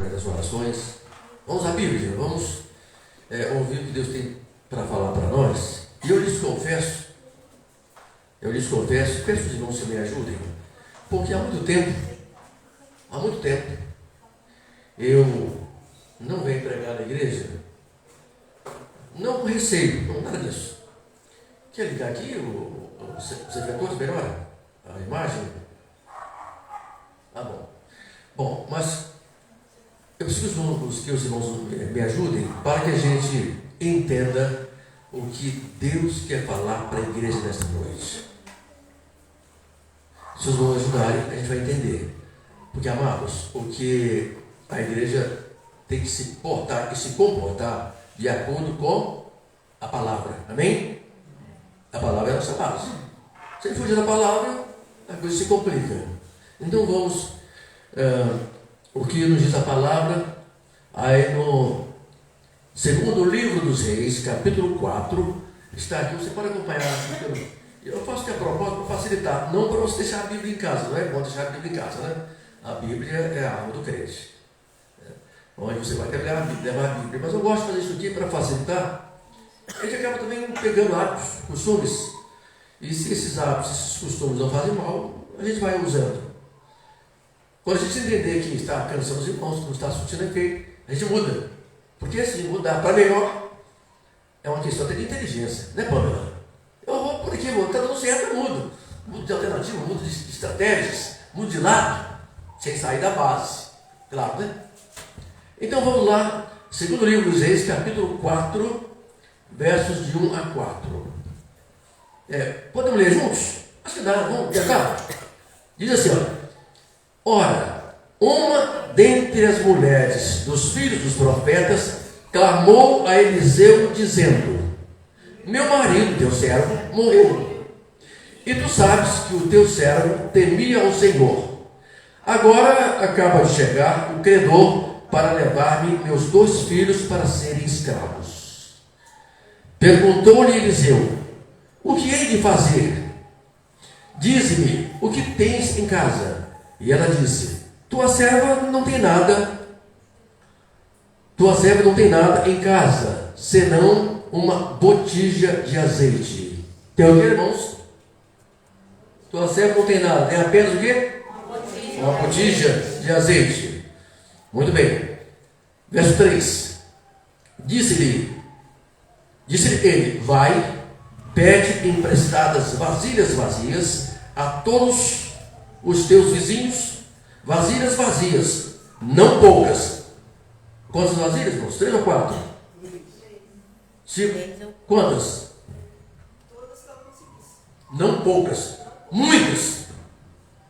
através das orações. Vamos à Bíblia, vamos ouvir o que Deus tem para falar para nós. E eu lhes confesso, peço os irmãos que me ajudem, porque há muito tempo, eu não venho pregar na igreja, não com receio, não nada disso. Quer ligar aqui os refletores melhor? A imagem? Ah, bom, mas eu preciso que os irmãos me ajudem para que a gente entenda o que Deus quer falar para a igreja nesta noite. Se os irmãos ajudarem, a gente vai entender. Porque, amados, o que a igreja tem que se portar e se comportar de acordo com a palavra. Amém? A palavra é a nossa base. Se ele fugir da palavra, a coisa se complica. Então vamos, o que nos diz a palavra, aí no segundo livro dos Reis, capítulo 4, está aqui, você pode acompanhar. Eu faço de propósito para facilitar, não para você deixar a Bíblia em casa, não é bom deixar a Bíblia em casa, né? A Bíblia é a arma do crente. Onde você vai levar a Bíblia. Mas eu gosto de fazer isso aqui para facilitar. A gente acaba também pegando hábitos, costumes. E se esses hábitos, esses costumes não fazem mal, a gente vai usando. Quando a gente entender que está cansando os irmãos, que não está surtindo efeito, a gente muda. Porque se mudar para melhor, é uma questão até de inteligência, né, Pamela? Eu vou por aqui, está dando certo, eu mudo. Mudo de alternativa, mudo de estratégias, mudo de lado, sem sair da base. Claro, né? Então vamos lá, segundo livro dos Reis, capítulo 4, versos de 1 a 4. Podemos ler juntos? Acho que dá, vamos tentar. Diz assim, ora, uma dentre as mulheres dos filhos dos profetas clamou a Eliseu dizendo: meu marido, teu servo, morreu. E tu sabes que o teu servo temia ao Senhor. Agora acaba de chegar o credor para levar-me meus 2 filhos para serem escravos. Perguntou-lhe Eliseu: o que hei de fazer? Dize-me o que tens em casa. E ela disse: tua serva não tem nada em casa, senão uma botija de azeite. Tem o que, irmãos? Tua serva não tem nada, tem apenas o quê? Uma botija de azeite. Muito bem. Verso 3. Disse-lhe ele: vai, pede emprestadas vasilhas vazias a todos os teus vizinhos, vasilhas vazias, não poucas. Quantas vasilhas, irmãos? 3 ou 4? 5. Quantas? Não poucas, muitas.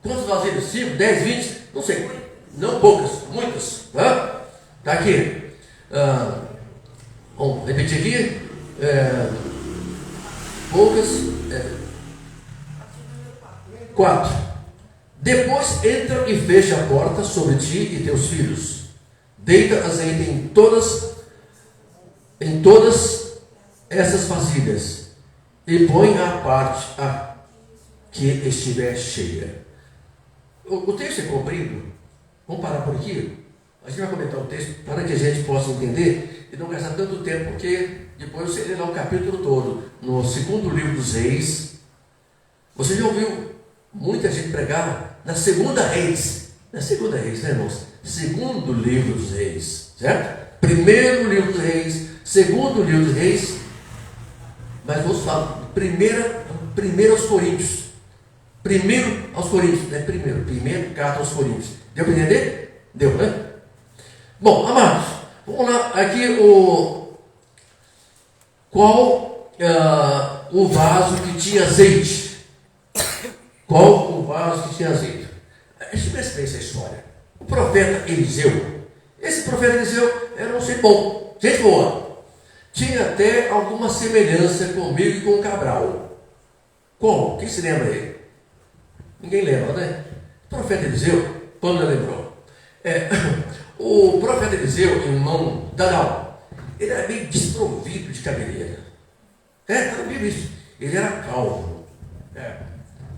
Quantas vasilhas? 5, 10, 20? Não sei. Não poucas, muitas. Está aqui. Vamos repetir aqui. Poucas. 4. Depois entra e fecha a porta sobre ti e teus filhos. Deita azeite em todas essas vasilhas e põe à parte a que estiver cheia. O texto é comprido. Vamos parar por aqui. A gente vai comentar o texto para que a gente possa entender e não gastar tanto tempo, porque depois você lê lá o capítulo todo. No segundo livro dos Reis, você já ouviu muita gente pregar na segunda Reis. Na segunda Reis, né, irmãos? Segundo livro dos Reis, certo? Primeiro livro dos Reis, segundo livro dos Reis, mas vamos falar primeiro aos Coríntios. Primeiro aos Coríntios, né? Primeiro carta aos Coríntios. Deu para entender? Deu, né? Bom, amados, vamos lá. Aqui qual o vaso que tinha azeite? Qual o vaso que tinha azeite? A gente pensa bem essa história. O profeta Eliseu. Esse profeta Eliseu era um ser bom, gente boa. Tinha até alguma semelhança comigo e com o Cabral. Como? Quem se lembra aí? Ninguém lembra, né? O profeta Eliseu, quando lembrou? O profeta Eliseu, irmão Danal, ele era meio desprovido de cabeleira. Era meio isso. Ele era calvo.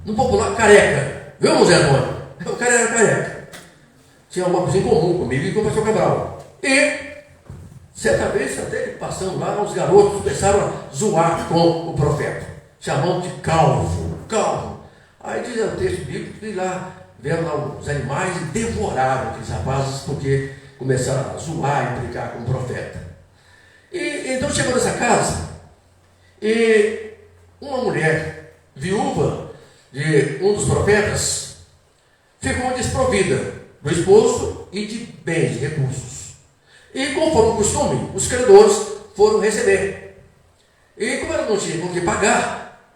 No popular, careca. Viu, Zé Antônio? O cara era careca. tinha alguma coisa em comum comigo e com o pastor Cabral. E, certa vez, até passando lá, os garotos começaram a zoar com o profeta, chamando de calvo, calvo. Aí diz o texto bíblico que lá vieram lá os animais e devoraram aqueles rapazes, porque começaram a zoar e brincar com o profeta. E então chegou nessa casa, e uma mulher, viúva de um dos profetas, ficou desprovida do esposo e de bens, de recursos. E conforme o costume, os credores foram receber. E como ela não tinha com que pagar,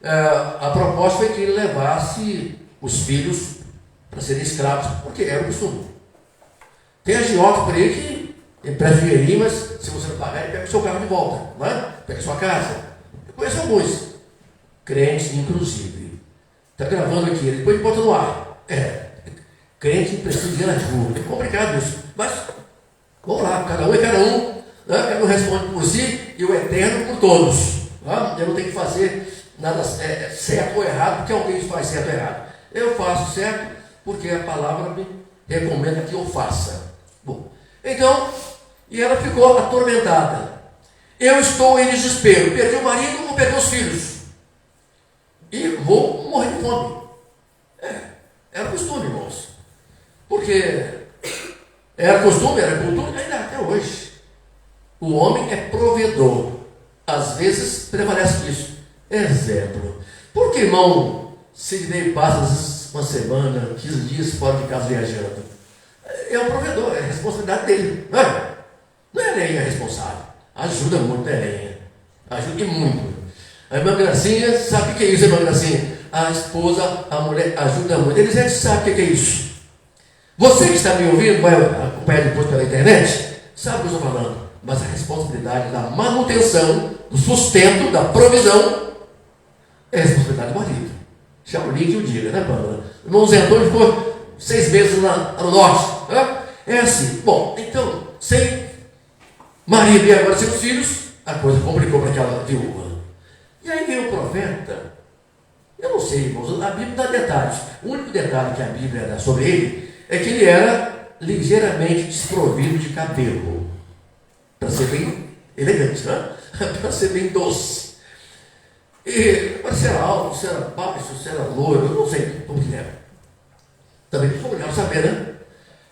a proposta foi que ele levasse os filhos para serem escravos, porque era o costume. Tem agiota por aí que empresta dinheirinho, mas se você não pagar, ele pega o seu carro de volta, não é? Pega a sua casa. Eu conheço alguns, crentes inclusive. Está gravando aqui, depois bota no ar. Crente emprestando dinheiro na rua. É complicado isso. Mas, vamos lá, cada um é cada um. Né? Cada um responde por si e o eterno por todos. Né? Eu não tenho que fazer nada certo ou errado, porque alguém faz certo ou errado. Eu faço certo porque a palavra me recomenda que eu faça. Bom, então, e ela ficou atormentada. Eu estou em desespero. Perdi o marido ou perdi os filhos? E vou morrer de fome. Era costume, irmãos. Porque era costume, era cultura, ainda até hoje. O homem é provedor. Às vezes prevalece isso. Exemplo. Por que, irmão, Sidney passa às vezes uma semana, 15 dias fora de casa viajando? É o provedor, é a responsabilidade dele. Não é? Não é a Leinha responsável. Ajuda muito, né, Leinha? Ajuda e muito. A irmã Gracinha, sabe o que é isso, irmã Gracinha? A esposa, a mulher ajuda muito. Eles sabem o que é isso. Você que está me ouvindo, vai acompanhar depois pela internet, sabe o que eu estou falando. Mas a responsabilidade da manutenção, do sustento, da provisão, é a responsabilidade do marido. Chama o link e o diga, né, Pamela? O irmão Zé Antônio ficou 6 meses lá no norte. Né? É assim. Bom, então, sem marido e agora sem os filhos, a coisa complicou para aquela viúva. E aí veio o profeta. Eu não sei, irmãos, a Bíblia dá detalhes. O único detalhe que a Bíblia dá sobre ele é que ele era ligeiramente desprovido de cabelo. Para ser bem elegante, né? Para ser bem doce. E se era alto, se era baixo, se era loiro, eu não sei como que era. Também não sou legal saber, né?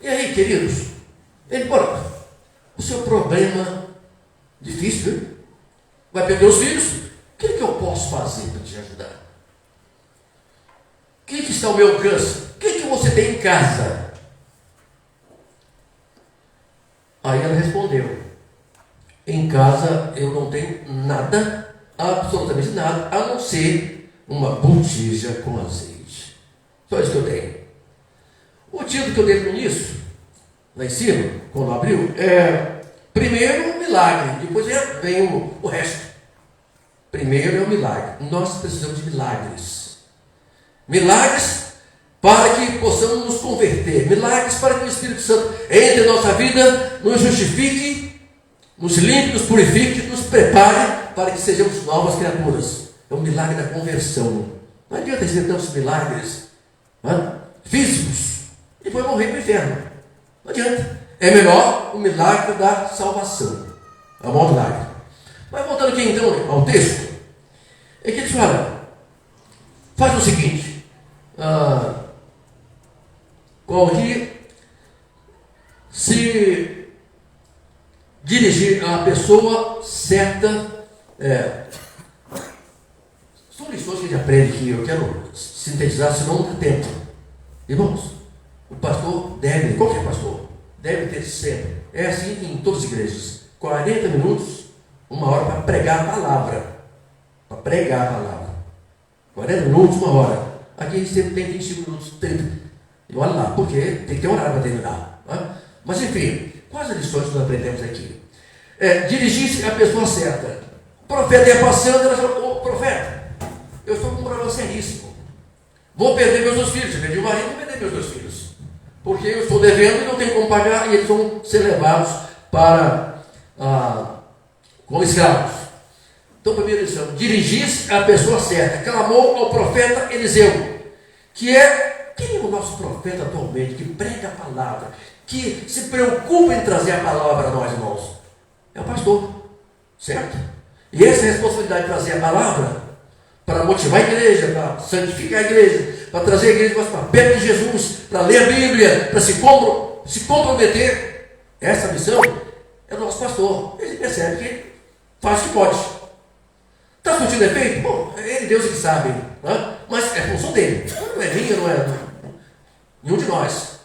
E aí, queridos, ele, bora, o seu problema difícil, né? Vai perder os filhos? O que eu posso fazer para te ajudar? O que está ao meu alcance? O que você tem em casa? Aí ela respondeu: em casa eu não tenho nada, absolutamente nada, a não ser uma botija com azeite. Só isso que eu tenho. O título que eu dei no início, lá em cima, quando abriu, é primeiro um milagre, depois vem o resto. Primeiro é o milagre. Nós precisamos de milagres. Milagres para que possamos nos converter. Milagres para que o Espírito Santo entre em nossa vida, nos justifique, nos limpe, nos purifique, nos prepare para que sejamos novas criaturas. É o milagre da conversão. Não adianta dizer tantos milagres físicos e depois morrer para o inferno. Não adianta. É melhor o milagre da salvação. É o maior milagre. Mas voltando aqui então ao texto, é que ele fala: faz o seguinte, aqui, se dirigir à pessoa certa, são lições que a gente aprende aqui, eu quero sintetizar, senão não dá tempo. Irmãos, o pastor deve, qualquer pastor, deve ter sempre, é assim em todas as igrejas, 40 minutos, 1 hora para pregar a palavra. Para pregar a palavra. 40 minutos, 1 hora. Aqui a gente sempre tem 25 minutos, 30. E olha lá, porque tem que ter horário para terminar. Né? Mas enfim, quais as lições que nós aprendemos aqui? Dirigir-se à pessoa certa. O profeta ia passando, ela falou: ô profeta, eu estou com um problema seríssimo. Vou perder meus 2 filhos. Eu perdi o marido, vou perder meus 2 filhos. Porque eu estou devendo e não tenho como pagar, e eles vão ser levados para como escravos. Então, primeira lição: dirigir-se à pessoa certa. Clamou ao profeta Eliseu, que é Quem é o nosso profeta atualmente que prega a palavra, que se preocupa em trazer a palavra para nós, irmãos? É o pastor, certo? E essa é a responsabilidade de trazer a palavra para motivar a igreja, para santificar a igreja, para trazer a igreja mais para perto de Jesus, para ler a Bíblia, para se comprometer. Essa missão é o nosso pastor. Ele percebe que faz o que pode. Está surtindo efeito? Bom, ele e Deus que sabem, né? Mas é função dele. Não é minha, não é nenhum de nós.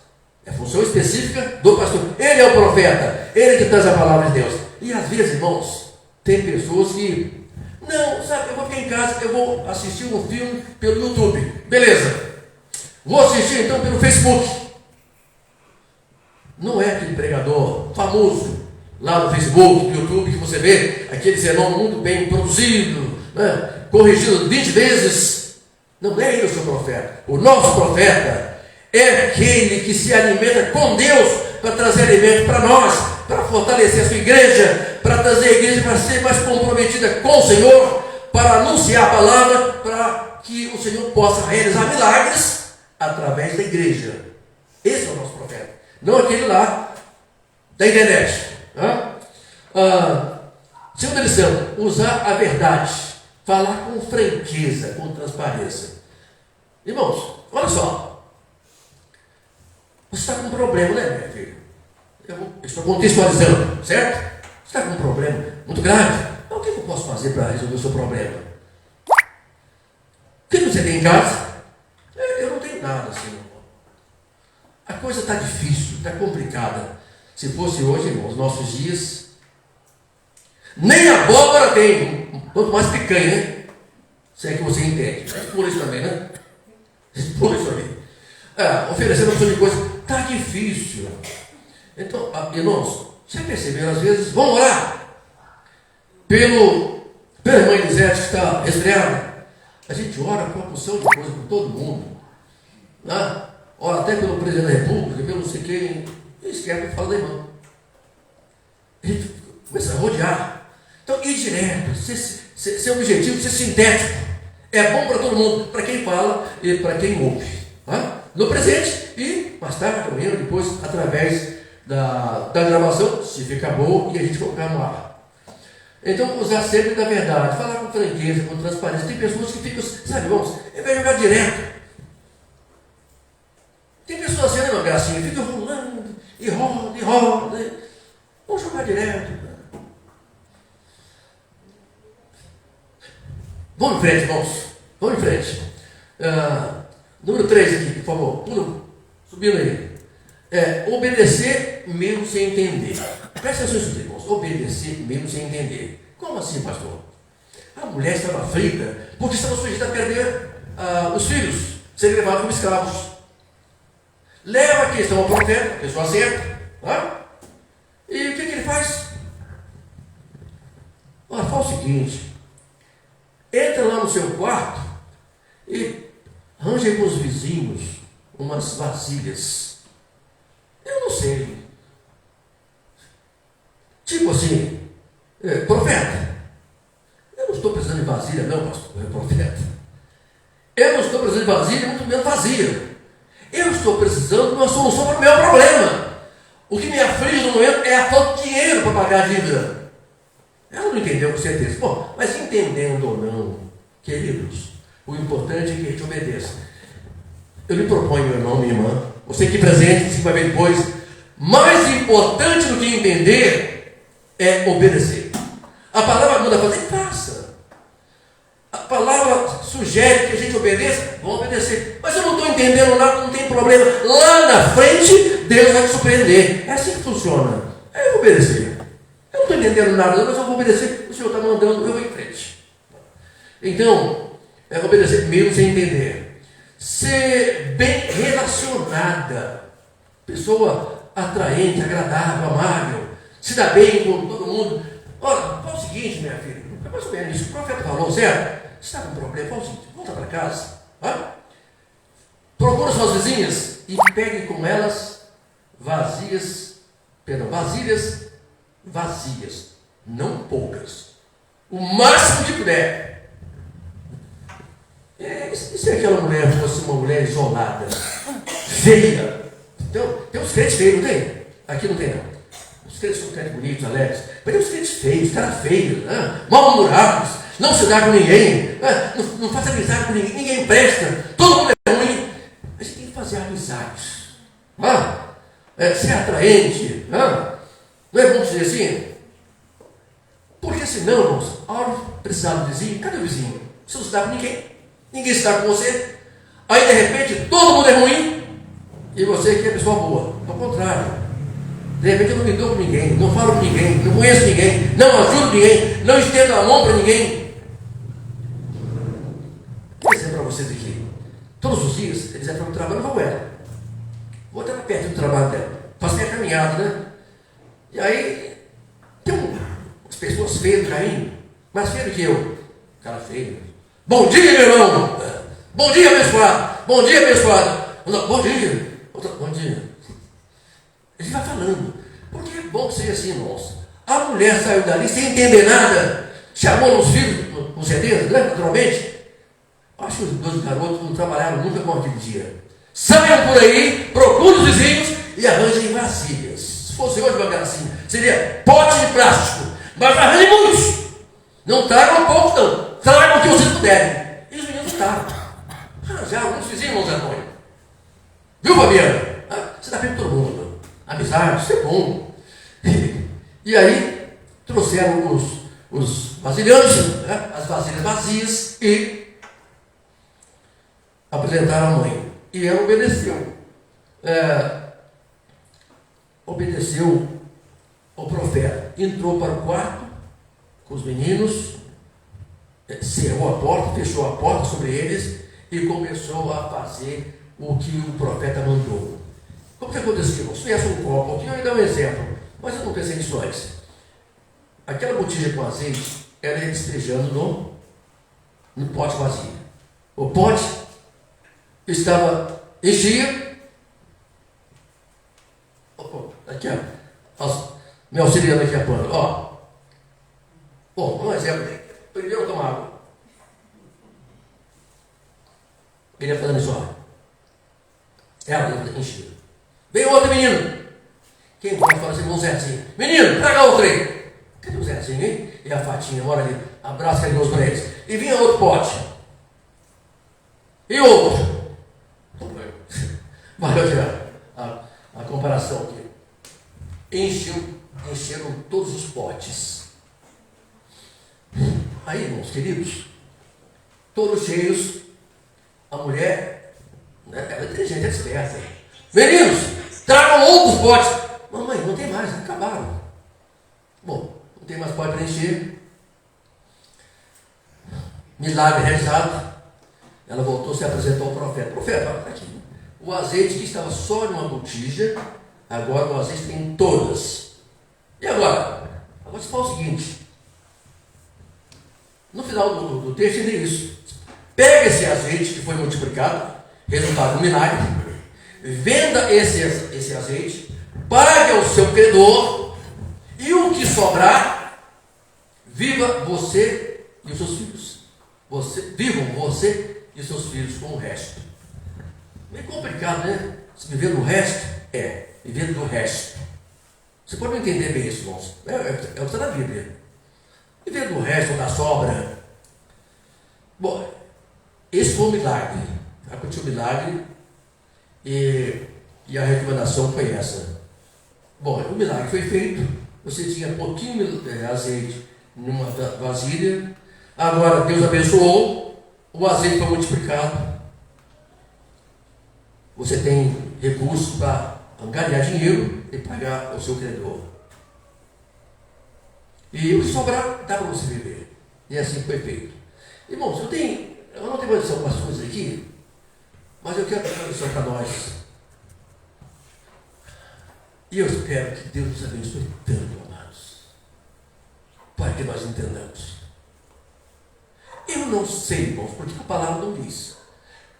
É função específica do pastor. Ele é o profeta, ele que traz a palavra de Deus. E às vezes, irmãos, tem pessoas que, não, sabe, eu vou ficar em casa, eu vou assistir um filme pelo YouTube. Beleza. Vou assistir então pelo Facebook. Não é aquele pregador famoso lá no Facebook, no YouTube, que você vê aquele sermão muito bem produzido, né? Corrigido 20 vezes. Não é ele o seu profeta. O nosso profeta é aquele que se alimenta com Deus para trazer alimento para nós, para fortalecer a sua igreja, para trazer a igreja para ser mais comprometida com o Senhor, para anunciar a palavra, para que o Senhor possa realizar milagres através da igreja. Esse é o nosso profeta. Não aquele lá da internet. Segunda lição: usar a verdade, falar com franqueza, com transparência. Irmãos, olha só, você está com um problema, né, minha filha? Eu estou contextualizando, certo? Você está com um problema muito grave. Então, o que eu posso fazer para resolver o seu problema? O que você tem em casa? Eu não tenho nada assim. A coisa está difícil, está complicada. Se fosse hoje, irmãos, os nossos dias, nem abóbora tem, quanto mais picanha, né? Se é que você entende. Por isso também, né? Por isso também. Oferecendo uma opção de coisa, está difícil. Então, irmãos, já perceberam, às vezes, vamos orar pela irmã Elisete que está resfriada. A gente ora com uma porção de coisa por todo mundo, né? Ora até pelo presidente da República, pelo não sei quem, e esquece que fala da irmã. A gente começa a rodear. Então, ir direto, ser objetivo, ser sintético. É bom para todo mundo, para quem fala e para quem ouve. Tá? No presente e mais tarde, amanhã, depois, através da gravação, se ficar bom, e a gente colocar no ar. Então, usar sempre da verdade, falar com franqueza, com transparência. Tem pessoas que ficam, sabe, irmãos, ele vai jogar direto. Tem pessoas assim, né, meu gracinha, fica rolando, e roda, e roda. Vamos jogar direto. Vamos em frente, irmãos. Vamos em frente. Número 3 aqui, por favor. Subindo aí. Obedecer mesmo sem entender. Presta atenção nisso, irmãos. Obedecer mesmo sem entender. Como assim, pastor? A mulher estava aflita porque estava sujeita a perder os filhos, serem levados como escravos. Leva a questão ao profeta, a pessoa certa. Tá? E o que ele faz? Olha, faz o seguinte: entra lá no seu quarto e arranja com os vizinhos umas vasilhas. Eu não sei. Tipo assim, profeta, eu não estou precisando de vasilha, não, pastor, profeta. Eu não estou precisando de vasilha, muito menos vazia. Eu estou precisando de uma solução para o meu problema. O que me aflige no momento é a falta de dinheiro para pagar a dívida. Ela não entendeu com certeza. Bom, mas entendendo ou não, queridos, o importante é que a gente obedeça. Eu lhe proponho, meu irmão, minha irmã, você aqui presente, que vai ver depois, mais importante do que entender é obedecer. A palavra manda fazer, faça. A palavra sugere que a gente obedeça, vamos obedecer. Mas eu não estou entendendo nada, não tem problema. Lá na frente, Deus vai te surpreender. É assim que funciona. Eu vou obedecer. Eu não estou entendendo nada, mas eu vou obedecer. O Senhor está mandando, eu vou em frente. Então, obedecer mesmo sem entender. Ser bem relacionada. Pessoa atraente, agradável, amável. Se dá bem com todo mundo. Olha, fala o seguinte, minha filha. É mais ou menos isso. O profeta falou, certo? Você está com um problema? Fala o seguinte, volta para casa. Tá? Procura suas vizinhas e pegue com elas vasilhas vazias, não poucas. O máximo que puder. E se aquela mulher fosse uma mulher isolada? feia. Então, tem uns crentes feios, não tem? Aqui não tem, não. Os crentes são crentes bonitos, alegres. Mas tem uns crentes feios, caras feios, né? Mal-humorados, não se dá com ninguém, né? Não faz amizade com ninguém, ninguém presta, todo mundo é ruim. A gente tem que fazer amizades. Ser atraente. Não é bom dizer assim? Porque senão, irmãos, a hora de precisar do vizinho, cadê o vizinho? Você não se dá com ninguém, ninguém se dá com você. Aí de repente todo mundo é ruim e você que é pessoa boa. Ao contrário, de repente eu não me dou com ninguém, não falo com ninguém, não conheço ninguém, não ajudo ninguém, não estendo a mão para ninguém. Vou dizer para vocês aqui, todos os dias eles entram no trabalho, não vou ela. Vou até perto do trabalho dela, faço minha caminhada, né? E aí tem umas pessoas feias do caminho, mais feio do que eu, cara feio. Bom dia, meu irmão! Bom dia, abençoado! Bom dia, abençoado! Bom dia! Bom dia! A gente vai falando, porque é bom que seja assim, irmãos. A mulher saiu dali sem entender nada, chamou os filhos, com certeza, né? Naturalmente. Acho que os dois garotos não trabalharam nunca com aquele dia. Saiam por aí, procurem os vizinhos e arranjem vasilhas. Se fosse hoje uma gracinha, seria pote de plástico, mas arranjem muitos. Não tragam pouco, não. Tragam o que vocês puderem. E os meninos estavam. Arranjaram muitos vizinhos, irmãos Antônio. Viu, Fabiana? Você dá bem para todo mundo. Amizade, isso é bom. E aí, trouxeram os vasilhantes, né? As vasilhas vazias e apresentaram a mãe. E ela obedeceu. Obedeceu ao profeta. Entrou para o quarto com os meninos, cerrou a porta, fechou a porta sobre eles e começou a fazer o que o profeta mandou. Como que aconteceu? Se viesse um copo aqui, eu ia dar um exemplo, mas eu não pensei nisso antes. Aquela botija com azeite, ela ia despejando no pote vazio. O pote estava enchia. Aqui, ó. Me auxiliando aqui a planta. Bom, um exemplo. Primeiro tomar água. Ele ia fazendo isso, ó. Ela enchia. Veio outro menino. Quem pode falar assim, irmão Zezinho? Menino, traga outro aí. Cadê o Zezinho, hein? E a Fatinha, mora ali. Abraça carinhoso para eles. E vinha outro pote. E outro. Valeu já a comparação aqui. Encheram todos os potes. Aí, irmãos queridos, todos cheios, a mulher, né, ela é inteligente, é esperta. Meninos, tragam outros potes. Mamãe, não tem mais, acabaram. Bom, não tem mais pote para encher. Milagre realizado. Ela voltou, se apresentou ao profeta. Profeta, olha aqui. O azeite que estava só em uma botija, agora o azeite tem em todas. E agora? Agora você fala o seguinte. No final do texto ele diz isso. Pega esse azeite que foi multiplicado, resultado de um milagre, venda esse azeite, pague ao seu credor, e o que sobrar, viva você e os seus filhos. Vivam você e os seus filhos com o resto. Meio complicado, né? Se viver do resto, viver do resto. Você pode não entender bem isso, irmãos. É o que está na Bíblia. Viver do resto, da sobra. Bom, esse foi um milagre. Aconteceu um milagre e a recomendação foi essa. Bom, o milagre foi feito. Você tinha pouquinho de azeite numa vasilha. Agora Deus abençoou. O azeite foi multiplicado. Você tem recursos para angariar dinheiro e pagar o seu credor. E o que sobrar dá para você viver. E assim foi feito. Irmãos, eu não tenho mais algumas coisas aqui, mas eu quero dar uma lição para nós. E eu espero que Deus nos abençoe tanto, amados, para que nós entendamos. Eu não sei, irmãos, porque a palavra não diz.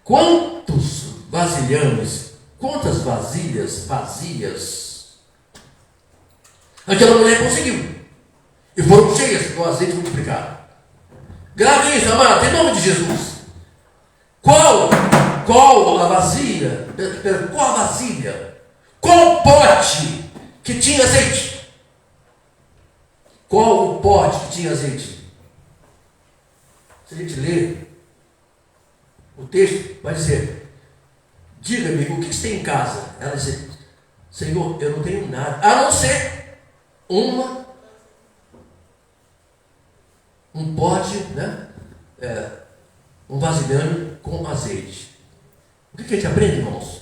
Quantos vasilhames, quantas vasilhas vazias aquela mulher conseguiu? E foram cheias com o azeite multiplicado. Grave isso, amado, em nome de Jesus. Qual qual a vasilha, qual o pote que tinha azeite? Qual o pote que tinha azeite? Se a gente ler o texto, vai dizer: diga-me, o que você tem em casa? Ela disse: Senhor, eu não tenho nada, a não ser um pote, né? Um vasilhame com azeite. O que a gente aprende, irmãos?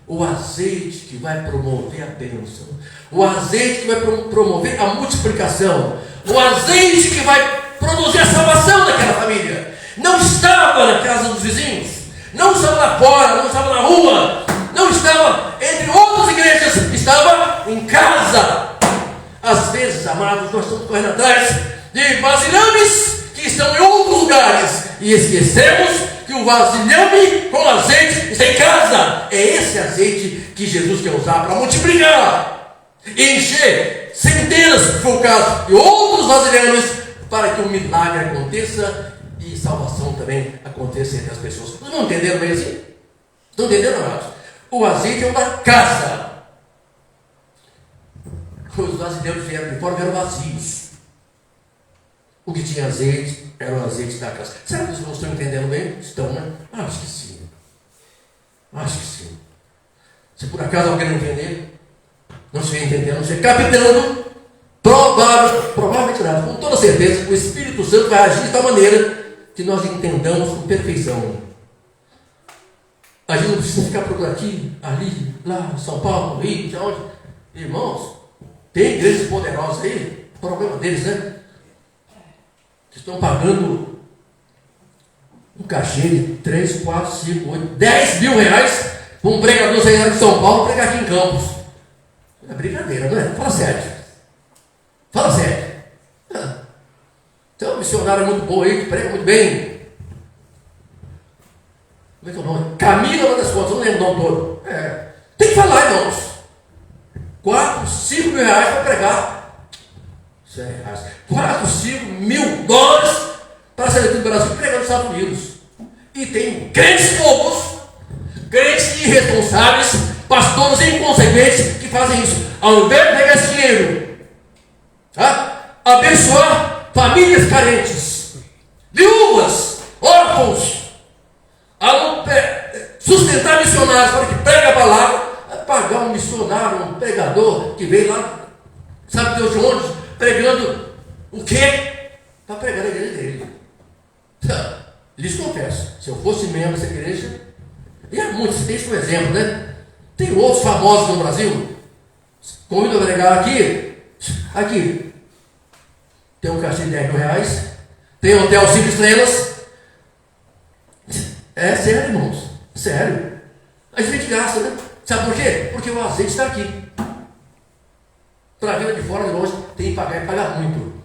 O azeite que vai promover a bênção, o azeite que vai promover a multiplicação, o azeite que vai produzir a salvação daquela família. Não estava na casa dos vizinhos, não estava lá fora, não estava na rua, não estava entre outras igrejas, estava em casa. Às vezes, amados, nós estamos correndo atrás de vasilhames que estão em outros lugares e esquecemos que o vasilhame com azeite está em casa. É esse azeite que Jesus quer usar para multiplicar, encher centenas, se for o caso, de outros vasilhames, para que o milagre aconteça e salvação também aconteça entre as pessoas. Vocês não entenderam bem assim? Estão entendendo, amados? O azeite é o da casa. Os vasilhames vieram de fora, eram vazios. O que tinha azeite era o azeite da casa. Será que os irmãos estão entendendo bem? Estão, né? Acho que sim. Acho que sim. Se por acaso alguém não entender, não estiver entendendo, não estiver captando, provavelmente nada, com toda certeza, o Espírito Santo vai agir de tal maneira que nós entendamos com perfeição. A gente não precisa ficar procurando aqui, ali, lá, São Paulo, Rio, de onde. Irmãos, tem igrejas poderosas aí, o problema deles, né? Que estão pagando um cachê de 3, 4, 5, 8, 10 mil reais para um pregador sair de São Paulo pregar aqui em Campos. É brincadeira, não é? Fala sério. Fala sério. Tem um missionário muito bom aí, que prega muito bem. Como é que é o nome? Camila, uma das contas, não lembro o nome todo. Tem que falar, irmãos. 4, 5 mil reais para pregar. 4, 5 mil dólares para sair aqui do Brasil pregar nos Estados Unidos. E tem crentes bobos, crentes irresponsáveis, pastores inconsequentes que fazem isso. Ao invés de pegar esse dinheiro, abençoar famílias carentes, viúvas, órfãos, sustentar missionários para que pregue a palavra, pagar um missionário, um pregador que veio lá, sabe Deus de onde, pregando o quê? Para pregar a igreja dele. Lhes confesso, se eu fosse membro dessa igreja, e há muitos, tem isso um exemplo, né? Tem outros famosos no Brasil, convido a pregar aqui, tem um cachê de 10 mil reais, tem hotel 5 estrelas, é sério, irmãos, sério, a gente gasta, né? Sabe por quê? Porque o azeite está aqui. Para vir de fora, de longe, tem que pagar e pagar muito.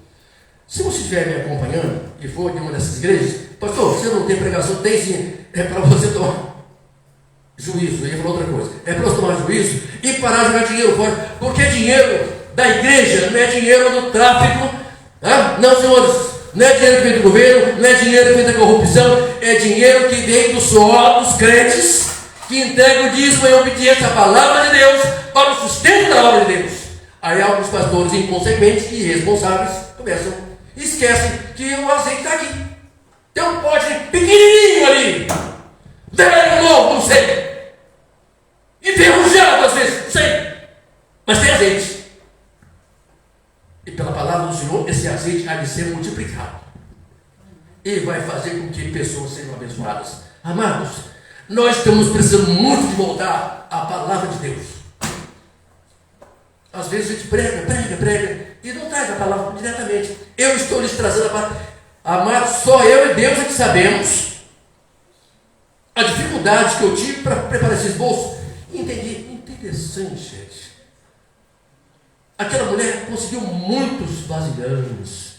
Se você estiver me acompanhando e for de uma dessas igrejas, pastor, você não tem pregação, tem sim, é para você tomar juízo, eu ia falar outra coisa, é para você tomar juízo e parar de jogar dinheiro fora, porque dinheiro da igreja não é dinheiro do tráfico, não, senhores, não é dinheiro que vem do governo, não é dinheiro que vem da corrupção, é dinheiro que vem do suor dos crentes, que entregam o dízimo em obediência à palavra de Deus, para o sustento da obra de Deus. Aí alguns pastores inconsequentes e irresponsáveis começam, esquecem que o azeite está aqui. Tem um pote pequenininho ali, velho, novo, não sei, enferrujado às vezes, não sei, mas tem azeite. E pela palavra do Senhor, esse azeite há de ser multiplicado e vai fazer com que pessoas sejam abençoadas. Amados, nós estamos precisando muito de voltar à palavra de Deus. Às vezes a gente prega e não traz a palavra diretamente. Eu estou lhes trazendo a palavra. Amados, só eu e Deus é que sabemos a dificuldade que eu tive para preparar esse esboço. Entendi, interessante, gente. Aquela mulher conseguiu muitos vasilhames.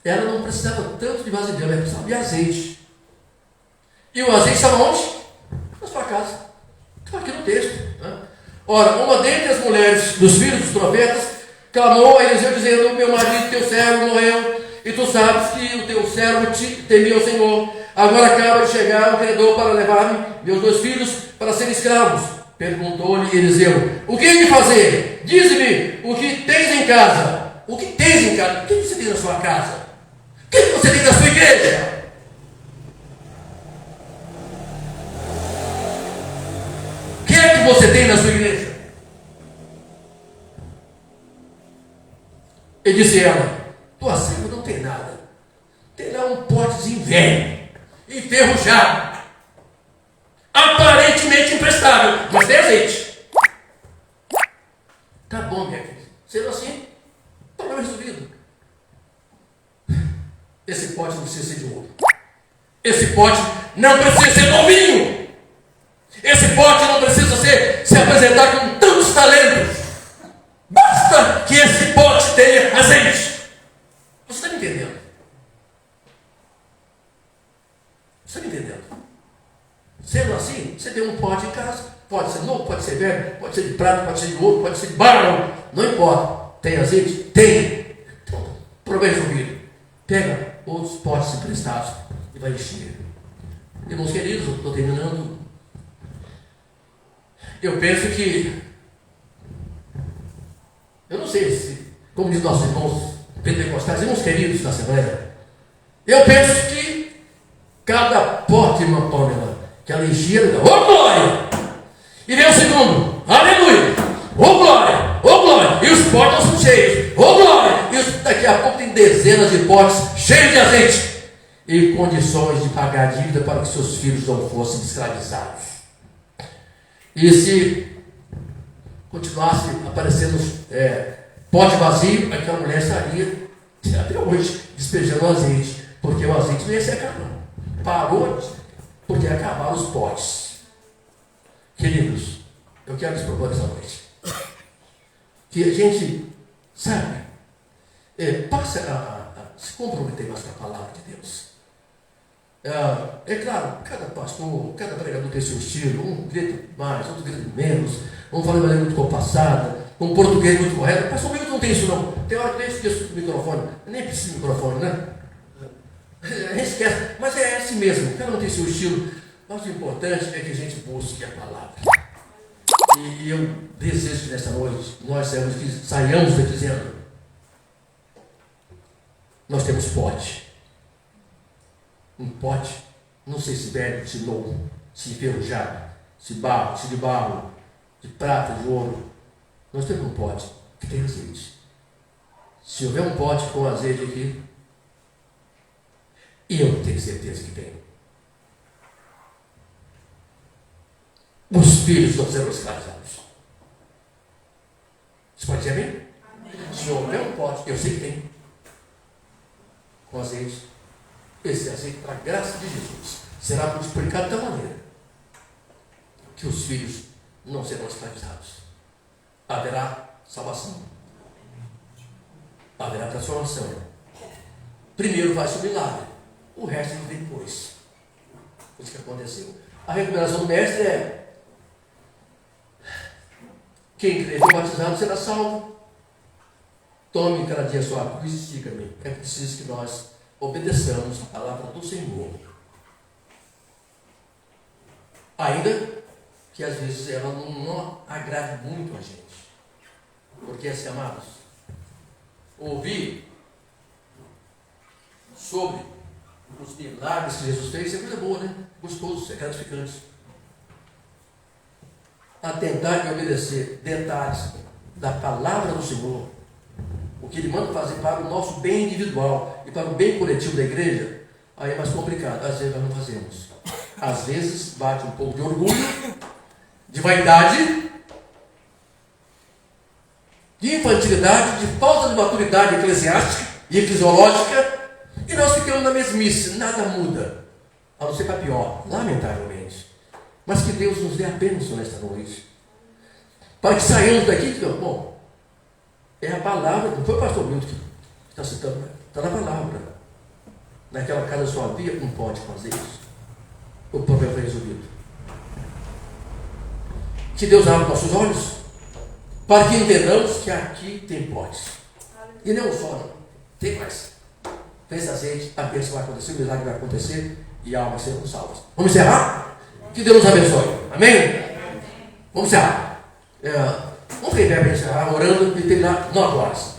Ela não precisava tanto de vasilhame, ela precisava de azeite. E o azeite estava onde? Na sua casa. Está aqui no texto. Né? Ora, uma dentre as mulheres dos filhos dos profetas clamou a Eliseu dizendo: meu marido, teu servo, morreu, E tu sabes que o teu servo temia o Senhor. Agora acaba de chegar o credor para levar-me, meus 2 filhos, para serem escravos. Perguntou-lhe Eliseu: o que hei de fazer? Dize-me o que tens em casa. O que tens em casa? O que você tem na sua casa? O que você tem na sua igreja? O que é que você tem na sua igreja? E disse ela: tua serva não tem nada. Tem lá um potezinho velho, enferrujado, aparentemente imprestável, mas tem azeite. Tá bom, minha filha. Sendo assim, problema resolvido. Esse pote não precisa ser de ouro. Esse pote não precisa ser novinho. Esse pote não precisa se apresentar com tantos talentos. Basta que esse pote tenha azeite. Você está me entendendo? Você está me entendendo? Sendo assim, você tem um pote em casa. Pode ser novo, pode ser velho, pode ser de prata, pode ser de ouro, pode ser de barro. Não importa. Tem azeite? Tem. Então, problema resolvido. Pega outros potes emprestados e vai encher. Irmãos queridos, eu estou terminando. Eu penso que, eu não sei se, como diz nossos irmãos pentecostais, irmãos queridos da Assembleia, eu penso que cada pote, irmã Pamela, que ela enchia, ô glória! E vem o segundo, aleluia! Ô glória! Ô glória! E os potes são cheios, ô glória! E daqui a pouco tem dezenas de potes cheios de azeite e condições de pagar a dívida para que seus filhos não fossem escravizados. E se continuasse aparecendo pote vazio, aquela mulher estaria até hoje despejando azeite, porque o azeite não ia secar não. Parou porque acabaram os potes. Queridos, eu quero lhes propor essa noite que a gente, sabe, passe a se comprometer mais com a palavra de Deus. É claro, cada pastor, cada pregador tem seu estilo, um grita mais, outro grita menos, um fala de maneira muito compassada, um português muito correto. O pastor Milton não tem isso não. Tem hora que nem esquece o microfone, nem precisa de microfone, né? A gente esquece, mas é assim mesmo, cada um tem seu estilo. Mas o importante é que a gente busque a palavra. E eu desejo que nessa noite nós saiamos daqui dizendo: nós temos pote. Um pote, não sei se velho, se novo, se enferrujado, se de barro, de prata, de ouro. Nós temos um pote que tem azeite. Se houver um pote com azeite aqui, eu tenho certeza que tem. Os filhos não serão escravizados. Você pode dizer amém? Amém. Se houver um pote, eu sei que tem, com azeite, esse azeite, para a graça de Jesus, será multiplicado de tal maneira que os filhos não serão escravizados. Haverá salvação. Haverá transformação. Primeiro vai ser o milagre. O resto vem depois. Isso que aconteceu. A recuperação do mestre é: quem crer e for batizado será salvo. Tome cada dia a sua cruz e siga-me. É preciso que nós obedeçamos a palavra do Senhor. Ainda que às vezes ela não agrade muito a gente. Porque, assim, amados, ouvir sobre os milagres que Jesus fez é coisa boa, né? Gostoso, é gratificante. Atentar e obedecer detalhes da palavra do Senhor, o que Ele manda fazer para o nosso bem individual e para o bem coletivo da igreja, aí é mais complicado. Às vezes nós não fazemos. Às vezes bate um pouco de orgulho, de vaidade, de infantilidade, de falta de maturidade eclesiástica e eclesiológica, e nós ficamos na mesmice, nada muda, a não ser para pior, lamentavelmente. Mas que Deus nos dê a bênção nesta noite, para que saiamos daqui e digamos: bom, é a palavra, não foi o pastor Milton que está citando, está na palavra. Naquela casa só havia um pote com azeite. O problema foi resolvido. Que Deus abra nossos olhos, para que entendamos que aqui tem potes. E não só, não. Tem mais. fez azeite, a bênção vai acontecer, o milagre vai acontecer e almas serão salvas. Vamos encerrar? Que Deus nos abençoe. Amém? Vamos encerrar. Vamos rever para encerrar, orando e terminar 9 horas.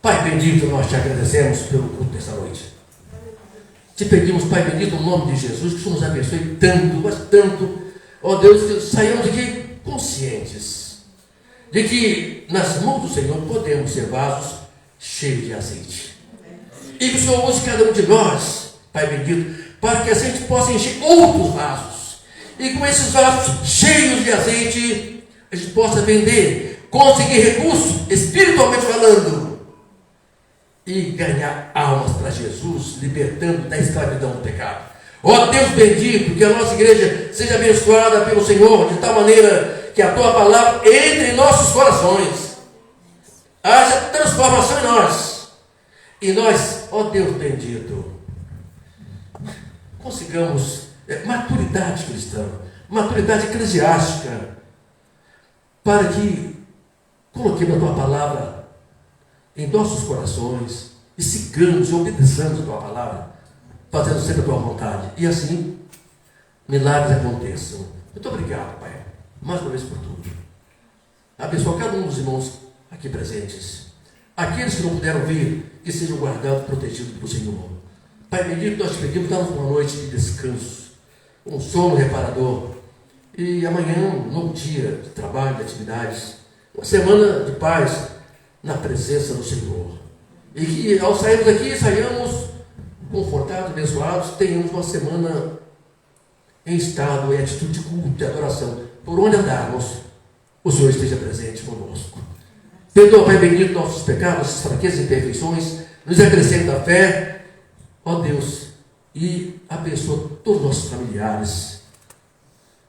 Pai bendito, nós te agradecemos pelo culto desta noite. Te pedimos, Pai bendito, no nome de Jesus, que o Senhor nos abençoe tanto, mas tanto, ó Deus, que saiamos aqui conscientes de que nas mãos do Senhor podemos ser vasos cheios de azeite. E que o Senhor use cada um de nós, Pai bendito, para que a gente possa encher outros vasos. E com esses vasos cheios de azeite, a gente possa vender, conseguir recursos, espiritualmente falando, e ganhar almas para Jesus, libertando da escravidão do pecado. Ó Deus bendito, que a nossa igreja seja abençoada pelo Senhor, de tal maneira que a Tua palavra entre em nossos corações, haja transformação em nós, e nós, ó Deus bendito, consigamos maturidade cristã, maturidade eclesiástica, para que coloquemos a Tua palavra em nossos corações e sigamos e obedeçamos a Tua palavra, fazendo sempre a Tua vontade, e assim milagres aconteçam. Muito obrigado, Pai, mais uma vez por tudo. Abençoa cada um dos irmãos aqui presentes, aqueles que não puderam vir, que sejam guardados e protegidos pelo Senhor. Pai bendito, nós te pedimos, dá-nos uma noite de descanso, um sono reparador, e amanhã um novo dia de trabalho, de atividades, uma semana de paz na presença do Senhor. E que ao sairmos daqui, saiamos confortados, abençoados, tenhamos uma semana em estado, em atitude de culto, de adoração. Por onde andarmos, o Senhor esteja presente conosco. Perdoa, Pai bendito, nossos pecados, nossas fraquezas e imperfeições, nos acrescenta a fé, ó Deus, e abençoa todos os nossos familiares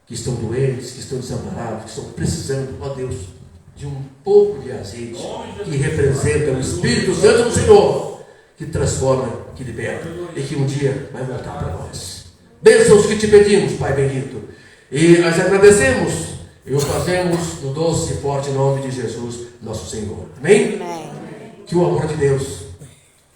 que estão doentes, que estão desamparados, que estão precisando, ó Deus, de um pouco de azeite que representa o Espírito Santo do Senhor, que transforma, que liberta e que um dia vai voltar para nós. Bênçãos que te pedimos, Pai bendito, e nós agradecemos e o fazemos no doce e forte nome de Jesus, nosso Senhor. Amém? Amém. Que o amor de Deus,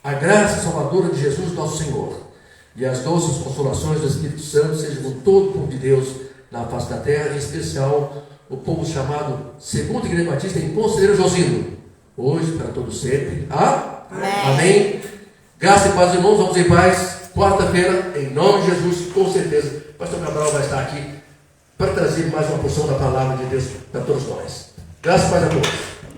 a graça salvadora de Jesus, nosso Senhor, e as doces consolações do Espírito Santo sejam com todo o povo de Deus na face da terra, em especial o povo chamado Segunda Igreja Batista em Conselheiro Josino, hoje para todos sempre. Amém. Amém. Graça e paz, irmãos, vamos em paz. Quarta-feira, em nome de Jesus, com certeza, o pastor Cabral vai estar aqui para trazer mais uma porção da palavra de Deus para todos nós. Graça e paz a todos.